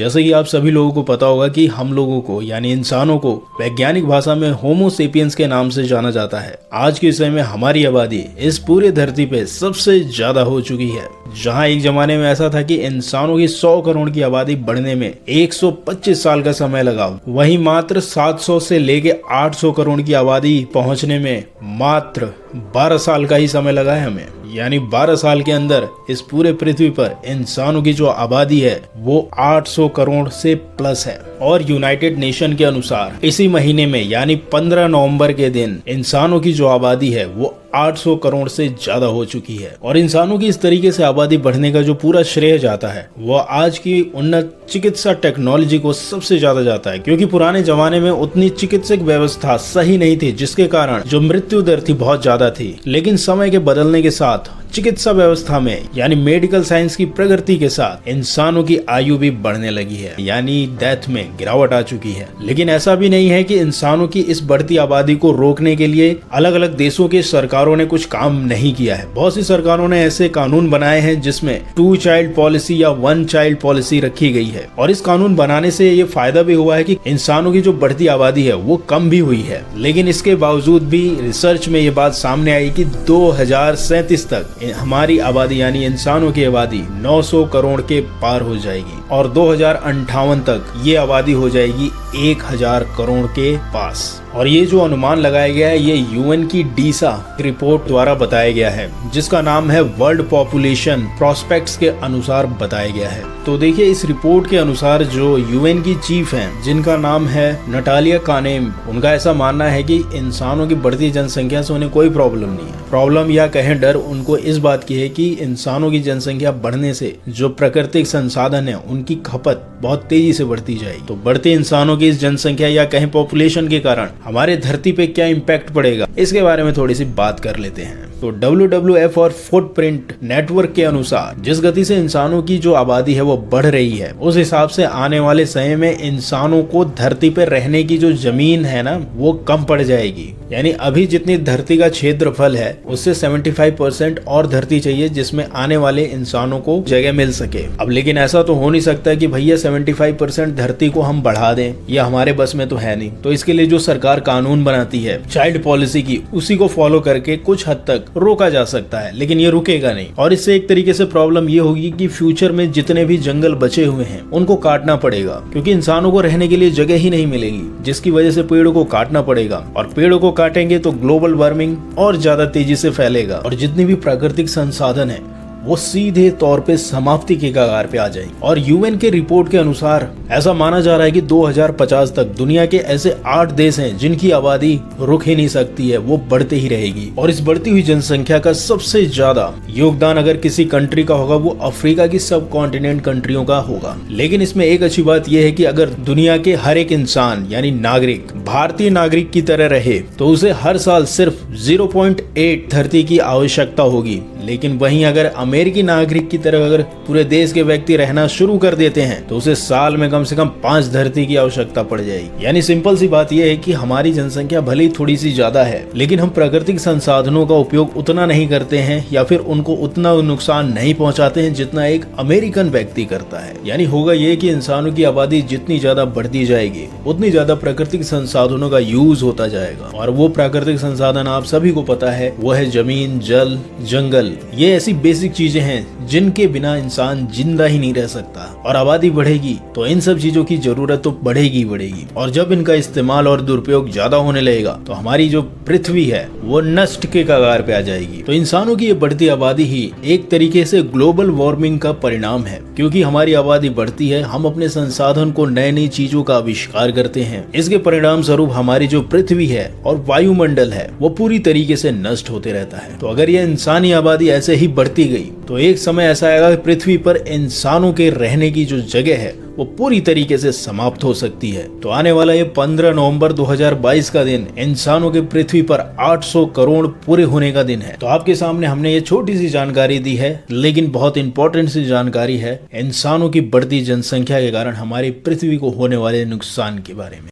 जैसे कि आप सभी लोगों को पता होगा कि हम लोगों को यानी इंसानों को वैज्ञानिक भाषा में होमो सेपियंस के नाम से जाना जाता है। आज के समय में हमारी आबादी इस पूरे धरती पे सबसे ज्यादा हो चुकी है। जहां एक जमाने में ऐसा था कि इंसानों की 100 करोड़ की आबादी बढ़ने में 125 साल का समय लगा, वहीं मात्र 700 से लेके 800 करोड़ की आबादी पहुंचने में मात्र 12 साल का ही समय लगा है हमें। यानी 12 साल के अंदर इस पूरे पृथ्वी पर इंसानों की जो आबादी है वो 800 करोड़ से प्लस है। और यूनाइटेड नेशन के अनुसार इसी महीने में यानी 15 नवंबर के दिन इंसानों की जो आबादी है वो 800 करोड़ से ज्यादा हो चुकी है। और इंसानों की इस तरीके से आबादी बढ़ने का जो पूरा श्रेय जाता है वो आज की उन्नत चिकित्सा टेक्नोलॉजी को सबसे ज्यादा जाता है, क्योंकि पुराने जमाने में उतनी चिकित्सक व्यवस्था सही नहीं थी, जिसके कारण जो मृत्यु दर थी बहुत ज्यादा थी। लेकिन समय के बदलने के साथ चिकित्सा व्यवस्था में यानी मेडिकल साइंस की प्रगति के साथ इंसानों की आयु भी बढ़ने लगी है, यानी डेथ में गिरावट आ चुकी है। लेकिन ऐसा भी नहीं है कि इंसानों की इस बढ़ती आबादी को रोकने के लिए अलग अलग देशों की सरकारों ने कुछ काम नहीं किया है। बहुत सी सरकारों ने ऐसे कानून बनाए हैं जिसमें 2 चाइल्ड पॉलिसी या 1 चाइल्ड पॉलिसी रखी गई है। और इस कानून बनाने से ये फायदा भी हुआ है कि इंसानों की जो बढ़ती आबादी है वो कम भी हुई है। लेकिन इसके बावजूद भी रिसर्च में ये बात सामने आई कि 2037 तक हमारी आबादी यानी इंसानों की आबादी 900 करोड़ के पार हो जाएगी और 2058 तक ये आबादी हो जाएगी 1000 करोड़ के पास। और ये जो अनुमान लगाया गया है ये यूएन की डीसा रिपोर्ट द्वारा बताया गया है, जिसका नाम है वर्ल्ड पॉपुलेशन प्रोस्पेक्ट्स के अनुसार बताया गया है। तो देखिए, इस रिपोर्ट के अनुसार जो यूएन की चीफ हैं जिनका नाम है नटालिया कानेम, उनका ऐसा मानना है कि इंसानों की बढ़ती जनसंख्या से उन्हें कोई प्रॉब्लम नहीं है। प्रॉब्लम या कहें डर उनको इस बात की है कि इंसानों की जनसंख्या बढ़ने से जो प्राकृतिक संसाधन है उनकी खपत बहुत तेजी से बढ़ती जाएगी। तो बढ़ते इंसानों की इस जनसंख्या या कहें पॉपुलेशन के कारण हमारे धरती पे क्या इम्पैक्ट पड़ेगा, इसके बारे में थोड़ी सी बात कर लेते हैं। तो WWF और फुटप्रिंट नेटवर्क के अनुसार जिस गति से इंसानों की जो आबादी है वो बढ़ रही है, उस हिसाब से आने वाले समय में इंसानों को धरती पर रहने की जो जमीन है ना वो कम पड़ जाएगी। यानी अभी जितनी धरती का क्षेत्रफल है उससे 75% और धरती चाहिए जिसमें आने वाले इंसानों को जगह मिल सके। अब लेकिन ऐसा तो हो नहीं सकता कि भैया 75% धरती को हम बढ़ा दें, ये हमारे बस में तो है नहीं। तो इसके लिए जो सरकार कानून बनाती है चाइल्ड पॉलिसी की, उसी को फॉलो करके कुछ हद तक रोका जा सकता है, लेकिन ये रुकेगा नहीं। और इससे एक तरीके से प्रॉब्लम ये होगी कि फ्यूचर में जितने भी जंगल बचे हुए हैं उनको काटना पड़ेगा, क्योंकि इंसानों को रहने के लिए जगह ही नहीं मिलेगी, जिसकी वजह से पेड़ों को काटना पड़ेगा। और पेड़ों को काटेंगे तो ग्लोबल वार्मिंग और ज्यादा तेजी से फैलेगा और जितनी भी प्राकृतिक संसाधन है वो सीधे तौर पे समाप्ति के कगार पे आ जाएगी। और यूएन के रिपोर्ट के अनुसार ऐसा माना जा रहा है कि 2050 तक दुनिया के ऐसे 8 देश हैं जिनकी आबादी रुक ही नहीं सकती है, वो बढ़ते ही रहेगी। और इस बढ़ती हुई जनसंख्या का सबसे ज्यादा योगदान अगर किसी कंट्री का होगा वो अफ्रीका की सब कॉन्टिनेंट कंट्रियों का होगा। लेकिन इसमें एक अच्छी बात यह है कि अगर दुनिया के हर एक इंसान यानी नागरिक भारतीय नागरिक की तरह रहे तो उसे हर साल सिर्फ 0.8 धरती की आवश्यकता होगी। लेकिन वहीं अगर अमेरिकी नागरिक की तरह अगर पूरे देश के व्यक्ति रहना शुरू कर देते हैं तो उसे साल में कम से कम 5 धरती की आवश्यकता पड़ जाएगी। यानी सिंपल सी बात यह है कि हमारी जनसंख्या भले ही थोड़ी सी ज्यादा है, लेकिन हम प्राकृतिक संसाधनों का उपयोग उतना नहीं करते हैं या फिर उनको उतना नुकसान नहीं पहुंचाते हैं जितना एक अमेरिकन व्यक्ति करता है। यानी होगा ये कि इंसानों की आबादी जितनी ज्यादा बढ़ती जाएगी उतनी ज्यादा प्राकृतिक संसाधनों का यूज होता जाएगा। और वो प्राकृतिक संसाधन आप सभी को पता है वो है जमीन, जल, जंगल। ये ऐसी बेसिक चीजें हैं जिनके बिना इंसान जिंदा ही नहीं रह सकता। और आबादी बढ़ेगी तो इन सब चीजों की जरूरत तो बढ़ेगी बढ़ेगी। और जब इनका इस्तेमाल और दुरुपयोग ज्यादा होने लगेगा तो हमारी जो पृथ्वी है वो नष्ट के कगार पे आ जाएगी। तो इंसानों की ये बढ़ती आबादी ही एक तरीके से ग्लोबल वार्मिंग का परिणाम है, क्योंकि हमारी आबादी बढ़ती है, हम अपने संसाधन को नई नई चीजों का आविष्कार करते हैं। इसके परिणाम स्वरूप हमारी जो पृथ्वी है और वायुमंडल है वो पूरी तरीके से नष्ट होते रहता है। तो अगर ये इंसानी आबादी ऐसे ही बढ़ती गई तो एक समय ऐसा आएगा कि पृथ्वी पर इंसानों के रहने की जो जगह है वो पूरी तरीके से समाप्त हो सकती है। तो आने वाला ये 15 नवंबर 2022 का दिन इंसानों के पृथ्वी पर 800 करोड़ पूरे होने का दिन है। तो आपके सामने हमने ये छोटी सी जानकारी दी है, लेकिन बहुत इंपॉर्टेंट सी जानकारी है इंसानों की बढ़ती जनसंख्या के कारण हमारी पृथ्वी को होने वाले नुकसान के बारे में।